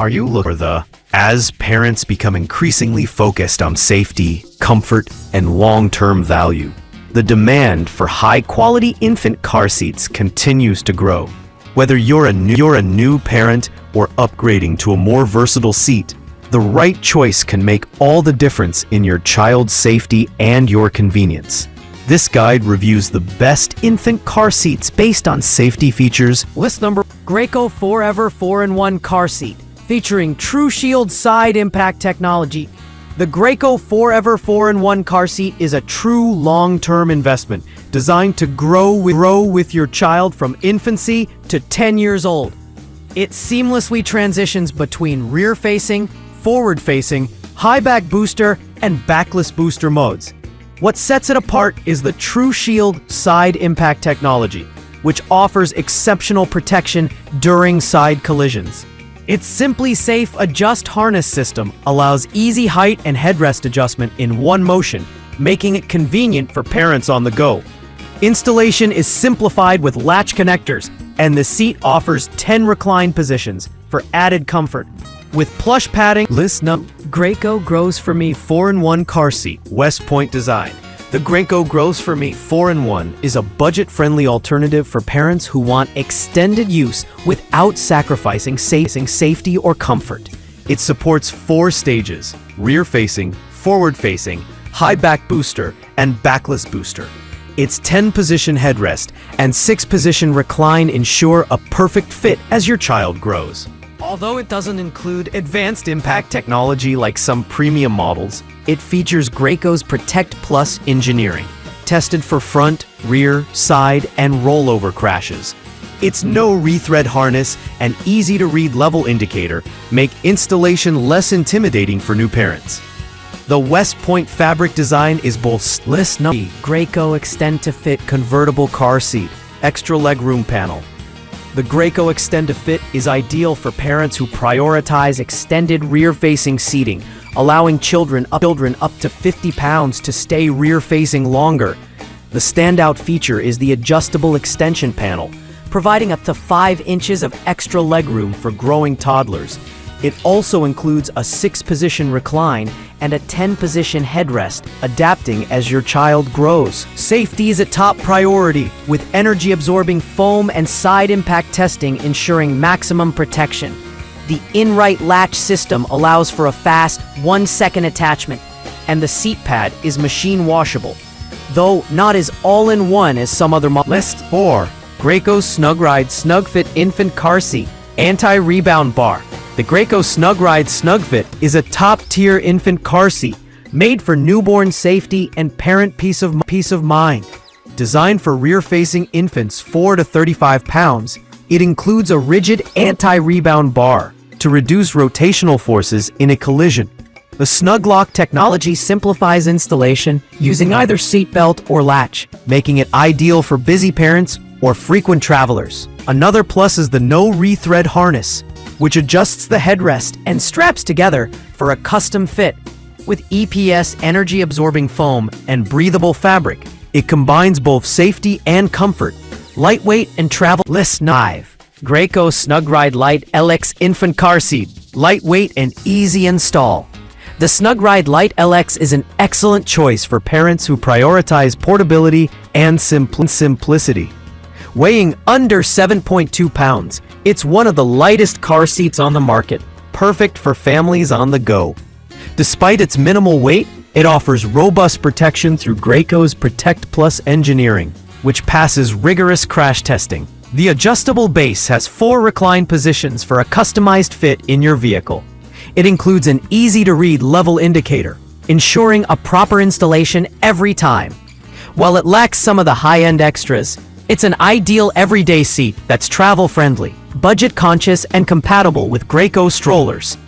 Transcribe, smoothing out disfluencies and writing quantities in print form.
Are you looking for the... As parents become increasingly focused on safety, comfort, and long-term value, the demand for high-quality infant car seats continues to grow. Whether you're a new parent or upgrading to a more versatile seat, the right choice can make all the difference in your child's safety and your convenience. This guide reviews the best infant car seats based on safety features. List number: Graco Forever 4-in-1 car seat, featuring True Shield side impact technology. The Graco Forever 4-in-1 car seat is a true long-term investment designed to grow with your child from infancy to 10 years old. It seamlessly transitions between rear-facing, forward-facing, high-back booster, and backless booster modes. What sets it apart is the True Shield side impact technology, which offers exceptional protection during side collisions. Its Simply Safe Adjust harness system allows easy height and headrest adjustment in one motion, making it convenient for parents on the go. Installation is simplified with latch connectors, and the seat offers 10 recline positions for added comfort. With plush padding, Graco Grows For Me 4-in-1 car seat, West Point design. The Graco Grows For Me 4-in-1 is a budget-friendly alternative for parents who want extended use without sacrificing safety or comfort. It supports 4 stages: rear-facing, forward-facing, high-back booster, and backless booster. Its 10-position headrest and 6-position recline ensure a perfect fit as your child grows. Although it doesn't include advanced impact technology like some premium models, it features Graco's Protect Plus engineering, tested for front, rear, side, and rollover crashes. Its no-rethread harness and easy-to-read level indicator make installation less intimidating for new parents. The West Point fabric design is both Graco Extend2Fit convertible car seat, extra legroom panel. The Graco Extend2Fit is ideal for parents who prioritize extended rear-facing seating, allowing children up to 50 pounds to stay rear-facing longer. The standout feature is the adjustable extension panel, providing up to 5 inches of extra legroom for growing toddlers. It also includes a 6-position recline and a 10-position headrest, adapting as your child grows. Safety is a top priority, with energy-absorbing foam and side impact testing ensuring maximum protection. The in-right latch system allows for a fast 1-second attachment, and the seat pad is machine washable, though not as all-in-one as some other models. List 4. Graco SnugRide SnugFit infant car seat, anti-rebound bar. The Graco SnugRide SnugFit is a top-tier infant car seat made for newborn safety and parent peace of mind. Designed for rear-facing infants 4 to 35 pounds, it includes a rigid anti-rebound bar to reduce rotational forces in a collision. The SnugLock technology simplifies installation using either seatbelt or latch, making it ideal for busy parents or frequent travelers. Another plus is the no-rethread harness, which adjusts the headrest and straps together for a custom fit. With EPS energy-absorbing foam and breathable fabric, it combines both safety and comfort, lightweight and travel. List 5. Graco SnugRide Lite LX infant car seat, lightweight and easy install. The SnugRide Lite LX is an excellent choice for parents who prioritize portability and simplicity. Weighing under 7.2 pounds, it's one of the lightest car seats on the market, perfect for families on the go. Despite its minimal weight, it offers robust protection through Graco's Protect Plus engineering, which passes rigorous crash testing. The adjustable base has 4 recline positions for a customized fit in your vehicle. It includes an easy-to-read level indicator, ensuring a proper installation every time. While it lacks some of the high-end extras, it's an ideal everyday seat that's travel-friendly, budget-conscious, and compatible with Graco strollers.